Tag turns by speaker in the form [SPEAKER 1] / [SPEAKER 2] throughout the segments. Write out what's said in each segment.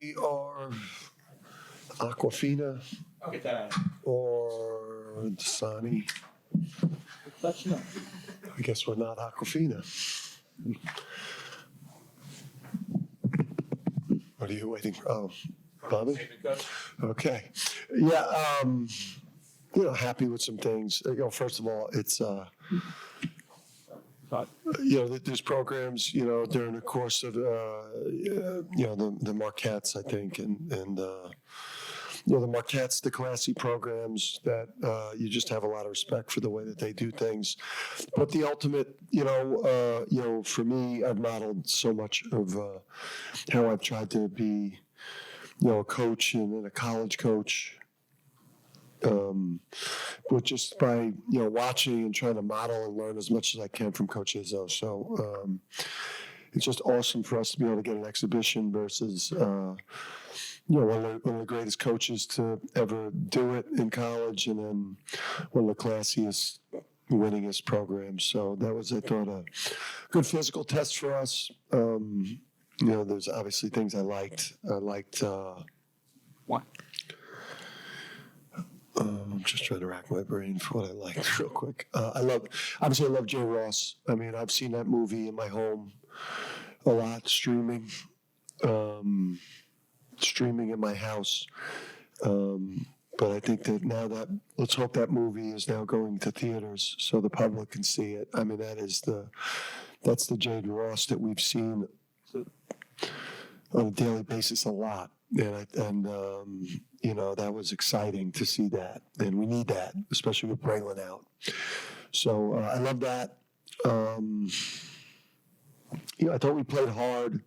[SPEAKER 1] we are Aquafina
[SPEAKER 2] I'll get that out.
[SPEAKER 1] or Dasani.
[SPEAKER 2] Let you know.
[SPEAKER 1] I guess we're not Aquafina. What are you waiting for? Oh, Bobby? Okay. Yeah, happy with some things. First of all, it's, there's programs, during the course of, the Marquettes, I think, and the Marquettes, the classy programs that you just have a lot of respect for the way that they do things. But the ultimate, for me, I've modeled so much of how I've tried to be, a coach and then a college coach. But just by watching and trying to model and learn as much as I can from Coach Izzo. So it's just awesome for us to be able to get an exhibition versus one of the greatest coaches to ever do it in college, and then one of the classiest, winningest programs. So that was, I thought, a good physical test for us. There's obviously things I liked.
[SPEAKER 2] What?
[SPEAKER 1] I'm just trying to rack my brain for what I liked real quick. I love Jay Ross. I mean, I've seen that movie in my home a lot, streaming in my house. But I think that now let's hope that movie is now going to theaters so the public can see it. I mean, that's the Jay Ross that we've seen on a daily basis a lot. And that was exciting to see that. And we need that, especially with Braylon out. So I love that. I thought we played hard.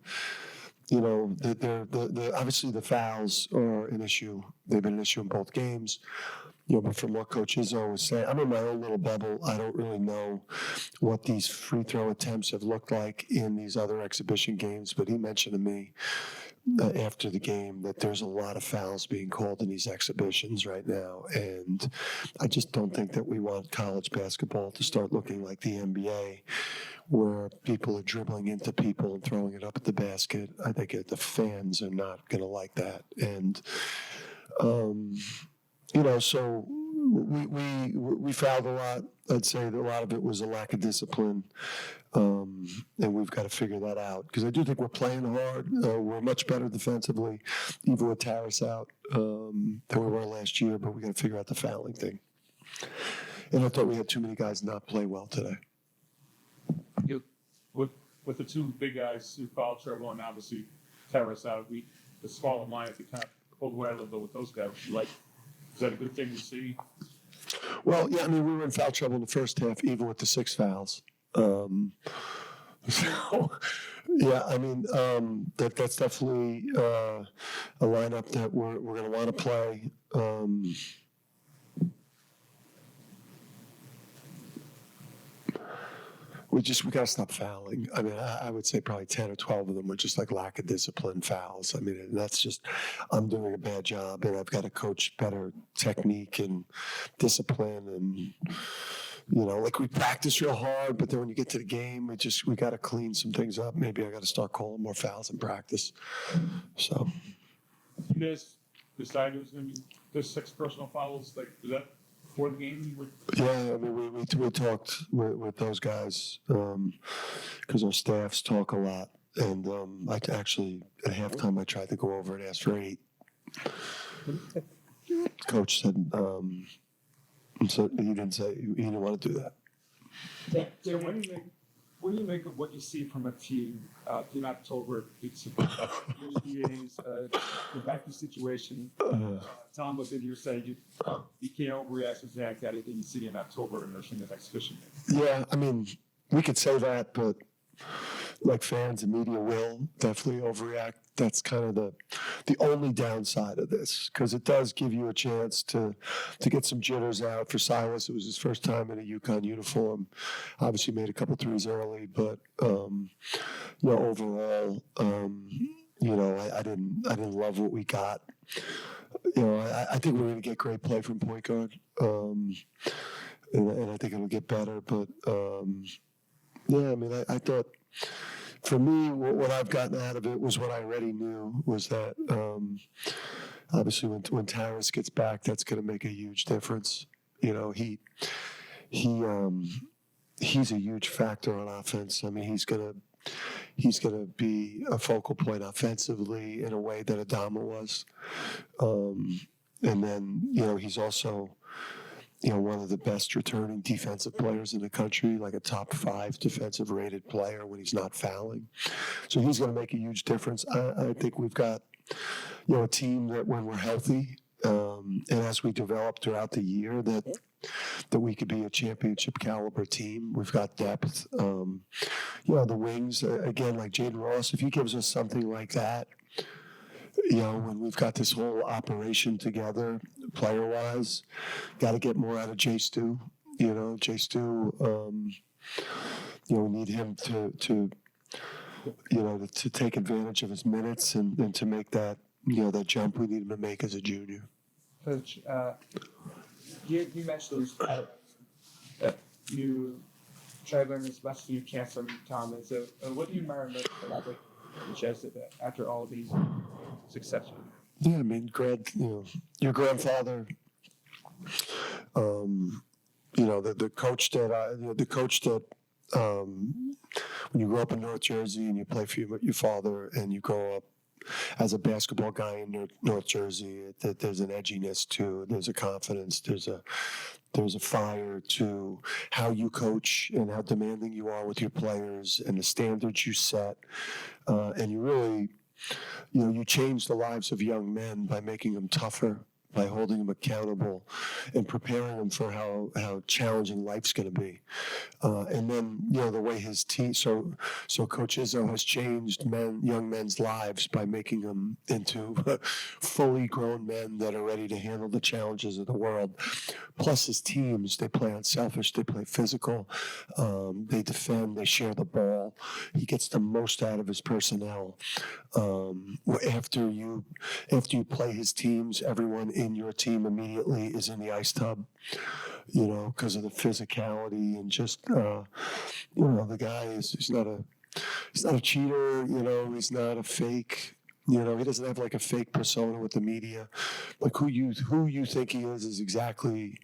[SPEAKER 1] Obviously the fouls are an issue. They've been an issue in both games. But from what Coach Izzo was saying, I'm in my own little bubble. I don't really know what these free throw attempts have looked like in these other exhibition games. But he mentioned to me after the game that there's a lot of fouls being called in these exhibitions right now. And I just don't think that we want college basketball to start looking like the NBA, where people are dribbling into people and throwing it up at the basket. I think the fans are not going to like that. And, so we fouled a lot. I'd say that a lot of it was a lack of discipline. And we've got to figure that out, because I do think we're playing hard. We're much better defensively, even with Taris out, than we were last year, but we got to figure out the fouling thing. And I thought we had too many guys not play well today.
[SPEAKER 3] With the two big guys who foul trouble and obviously Taris out, the smaller lineup, we kind of pulled away a little bit with those guys. Is that a good thing to see?
[SPEAKER 1] Well, yeah, I mean, we were in foul trouble in the first half, even with the 6 fouls. So, yeah, I mean, that's definitely a lineup that we're going to want to play. We got to stop fouling. I mean, I would say probably 10 or 12 of them were just like lack of discipline fouls. I mean, and that's just, I'm doing a bad job, and I've got to coach better technique and discipline. And, we practice real hard, but then when you get to the game, we got to clean some things up. Maybe I got to start calling more fouls in practice. So.
[SPEAKER 3] You guys decided it was going to be there's 6 personal fouls. Is that before the game?
[SPEAKER 1] Yeah, I mean, we talked with those guys because our staffs talk a lot. And I actually, at halftime, I tried to go over and ask for 8. Coach said, so he didn't want to do that.
[SPEAKER 4] Yeah, when do you make of what you see from a team in October? It's USDA's the vacuum situation. Tom was in here saying you can't overreact to Zach anything you see in October in the next exhibition.
[SPEAKER 1] Yeah, I mean, we could say that, but like fans and media will definitely overreact. That's kind of the only downside of this, because it does give you a chance to get some jitters out. For Silas, it was his first time in a UConn uniform. Obviously made a couple threes early, but overall, I didn't love what we got. I think we're going to get great play from point guard, and I think it'll get better. But yeah, I mean, I thought for me, what I've gotten out of it was what I already knew was that obviously when Tyrus gets back, that's going to make a huge difference. You know, he's a huge factor on offense. I mean, he's gonna be a focal point offensively in a way that Adama was. And then, he's also, one of the best returning defensive players in the country, like a top 5 defensive rated player when he's not fouling. So he's going to make a huge difference. I think we've got, a team that when we're healthy, and as we develop throughout the year, that we could be a championship caliber team. We've got depth. The wings, again, like Jaden Ross, if he gives us something like that, when we've got this whole operation together, player-wise, got to get more out of Jay Stu. Jay Stu, we need him to take advantage of his minutes and to make that, that jump we need him to make as a junior.
[SPEAKER 4] Coach, you mentioned that you try to learn as much as you can from Tom. And so, what do you admire most about Jess after all of these successes?
[SPEAKER 1] Yeah, I mean, your grandfather, the coach that when you grow up in North Jersey and you play for your father and you grow up as a basketball guy in North Jersey, that there's an edginess to, there's a confidence, there's a fire to how you coach and how demanding you are with your players and the standards you set, and you really, you change the lives of young men by making them tougher, by holding them accountable, and preparing them for how challenging life's going to be. And then, the way his team, so Coach Izzo has changed young men's lives by making them into fully grown men that are ready to handle the challenges of the world. Plus his teams, they play unselfish, they play physical, they defend, they share the ball. He gets the most out of his personnel. After you play his teams, everyone in your team immediately is in the ice tub, because of the physicality and just, the guy he's not a cheater, he's not a fake, he doesn't have like a fake persona with the media. Like who you think he is exactly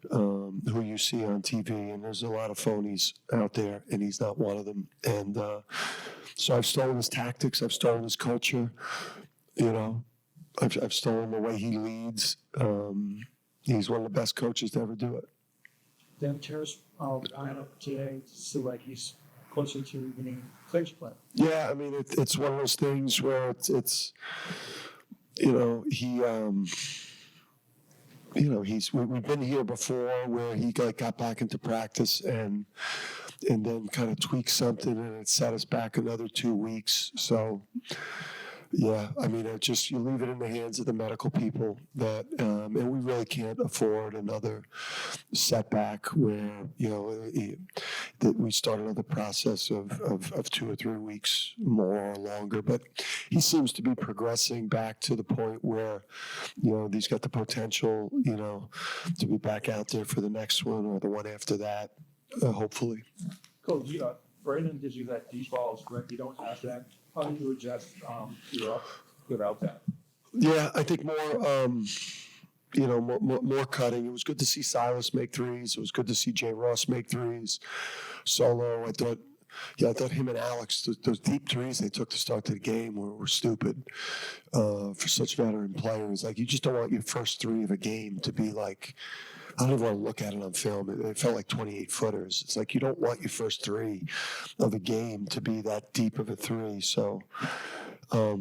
[SPEAKER 1] who you see on TV, and there's a lot of phonies out there, and he's not one of them. And so I've stolen his tactics, I've stolen his culture, I've stolen the way he leads. He's one of the best coaches to ever do it.
[SPEAKER 4] Dan Terrace lined up today to like he's closer to winning clinch play.
[SPEAKER 1] Yeah, I mean it's one of those things where it's we've been here before where he got back into practice and then kind of tweaked something and it set us back another 2 weeks. So. Yeah, I mean, you leave it in the hands of the medical people that, and we really can't afford another setback where, that we start another process of 2 or 3 weeks more or longer. But he seems to be progressing back to the point where, he's got the potential, to be back out there for the next one or the one after that, hopefully.
[SPEAKER 4] Cool. Brandon gives you that deep balls, correct? You don't have that. How do you adjust without that?
[SPEAKER 1] Yeah, I think more, more cutting. It was good to see Silas make threes. It was good to see Jay Ross make threes. Solo, I thought him and Alex, those deep threes they took to start the game were stupid for such veteran players. Like, you just don't want your first three of a game to be like, I don't even want to look at it on film. It felt like 28-footers. It's like you don't want your first three of a game to be that deep of a three. So, I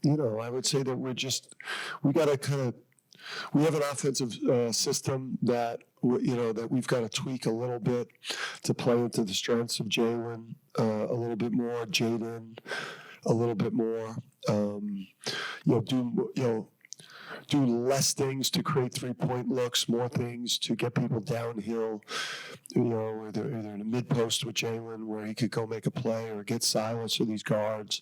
[SPEAKER 1] would say that we got to we have an offensive system that, that we've got to tweak a little bit to play into the strengths of Jalen a little bit more, Jaden a little bit more, do less things to create three-point looks, more things to get people downhill, either in the mid-post with Jalen where he could go make a play or get Silas or these guards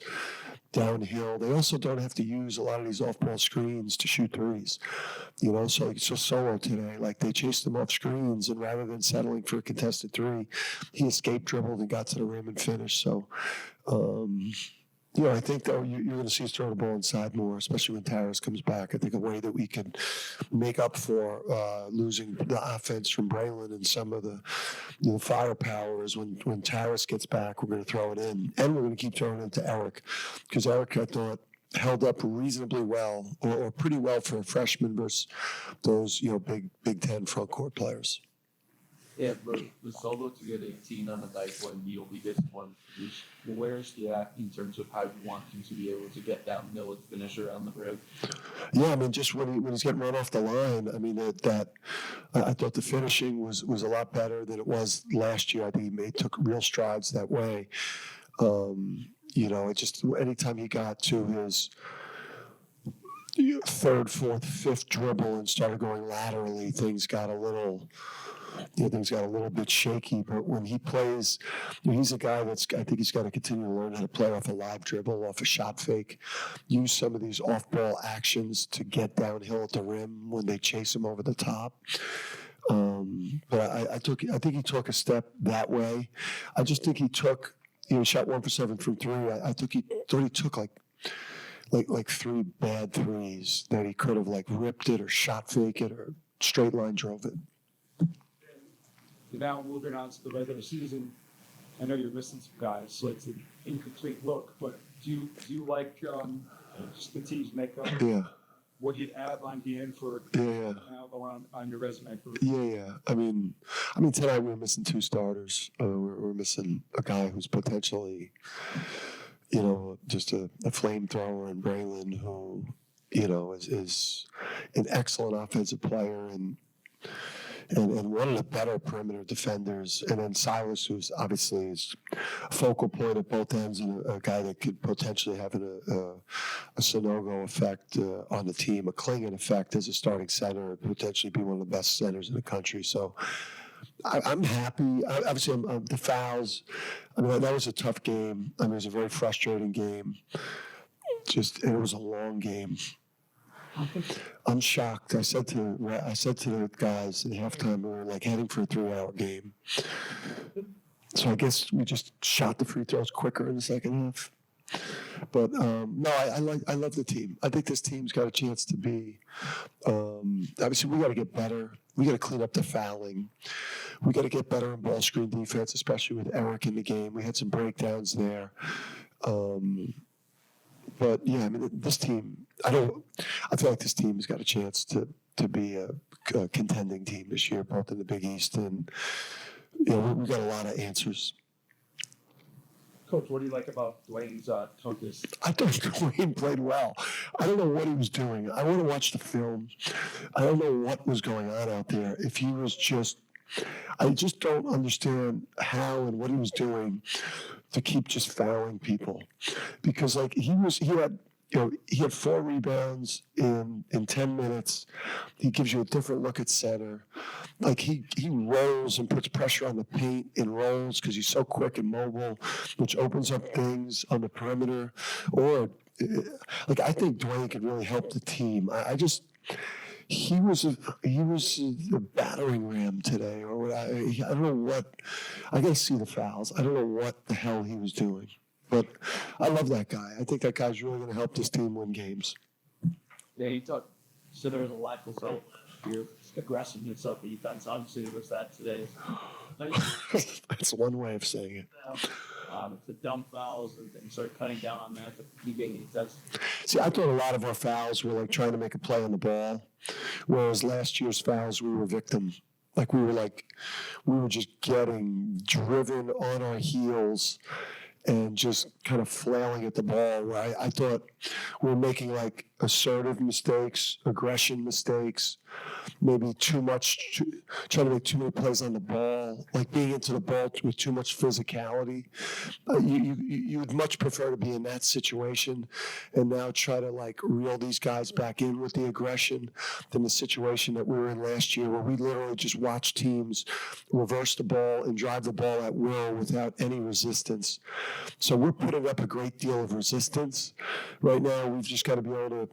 [SPEAKER 1] downhill. They also don't have to use a lot of these off-ball screens to shoot threes. You know, so Solo today, like they chased him off screens, and rather than settling for a contested three, he escape dribbled and got to the rim and finished. So, you know, I think though you're going to see us throw the ball inside more, especially when Tyrus comes back. I think a way that we can make up for losing the offense from Braylon and some of the firepower is when Tyrus gets back, we're going to throw it in, and we're going to keep throwing it to Eric, because Eric, I thought, held up reasonably well, or pretty well for a freshman versus those Big Ten front court players.
[SPEAKER 2] Yeah, but the Solo to get 18 on the night when he'll be disappointed. Where's he at in terms of how you want him to be able to get downhill and finish around the rim?
[SPEAKER 1] Yeah, I mean, just when he's getting run off the line, I mean, I thought the finishing was a lot better than it was last year. I think he took real strides that way. You know, it just anytime he got to his third, fourth, fifth dribble and started going laterally, things got a little bit shaky. But when he plays, he's a guy I think he's got to continue to learn how to play off a live dribble, off a shot fake, use some of these off-ball actions to get downhill at the rim when they chase him over the top. But I think he took a step that way. I just think he took, he shot 1 for 7 from three. I thought he took like 3 bad threes that he could have like ripped it or shot fake it or straight line drove it.
[SPEAKER 4] Now moving on to the regular season, I know you're missing some guys, so it's an incomplete look. But do you like just the team's makeup?
[SPEAKER 1] Yeah.
[SPEAKER 4] What you'd add on the end for
[SPEAKER 1] Yeah.
[SPEAKER 4] now on your resume for?
[SPEAKER 1] Yeah. I mean, tonight we're missing 2 starters. We're missing a guy who's potentially, just a flamethrower in Braylon, who, is an excellent offensive player and one of the better perimeter defenders. And then Silas, who's obviously is a focal point at both ends and a guy that could potentially have a Sonogo effect on the team, a Klingon effect as a starting center, potentially be one of the best centers in the country. So I'm happy. Obviously, the fouls, I mean, that was a tough game. I mean, it was a very frustrating game. And it was a long game. I'm shocked. I said to the guys at halftime, we were like heading for a 3-hour game. So I guess we just shot the free throws quicker in the second half. But no, I love the team. I think this team's got a chance to be. Obviously, we got to get better. We got to clean up the fouling. We got to get better in ball screen defense, especially with Eric in the game. We had some breakdowns there. But yeah, I mean, this team. I feel like this team has got a chance to be a contending team this year, both in the Big East and we got a lot of answers.
[SPEAKER 4] Coach, what do you like about Dwayne's focus?
[SPEAKER 1] I thought Dwayne played well. I don't know what he was doing. I want to watch the film. I don't know what was going on out there. If he was I just don't understand how and what he was doing to keep just fouling people, because like he had 4 rebounds in 10 minutes. He gives you a different look at center. Like he rolls and puts pressure on the paint and rolls because he's so quick and mobile, which opens up things on the perimeter. Or like I think Dwayne could really help the team. He was a battering ram today, or what? I don't know what. I got to see the fouls. I don't know what the hell he was doing. But I love that guy. I think that guy's really going to help this team win games.
[SPEAKER 2] Yeah, he talked. So there was a lack of your aggressiveness of defense. Obviously, it was that today.
[SPEAKER 1] That's one way of saying it.
[SPEAKER 2] The dumb fouls and things start cutting down on that.
[SPEAKER 1] See, I thought a lot of our fouls were like trying to make a play on the ball, whereas last year's fouls we were victim. Like we were just getting driven on our heels and just kind of flailing at the ball, where I thought we were making like assertive mistakes, aggression mistakes, maybe trying to make too many plays on the ball, like being into the ball with too much physicality. You would much prefer to be in that situation and now try to like reel these guys back in with the aggression than the situation that we were in last year where we literally just watched teams reverse the ball and drive the ball at will without any resistance. So we're putting up a great deal of resistance. Right now, we've just got to be able to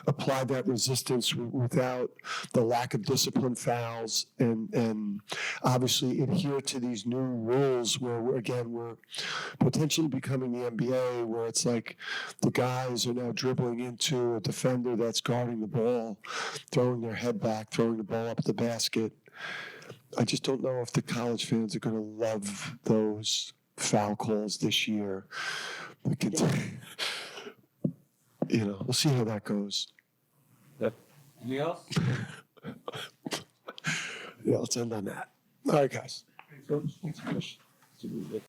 [SPEAKER 1] apply that resistance without the lack of discipline fouls and obviously adhere to these new rules where we're potentially becoming the NBA where it's like the guys are now dribbling into a defender that's guarding the ball, throwing their head back, throwing the ball up the basket. I just don't know if the college fans are going to love those foul calls this year. We can, we'll see how that goes.
[SPEAKER 2] Anything else?
[SPEAKER 1] Yeah, let's end on that. All right, guys.
[SPEAKER 2] Coach, let's finish to move it.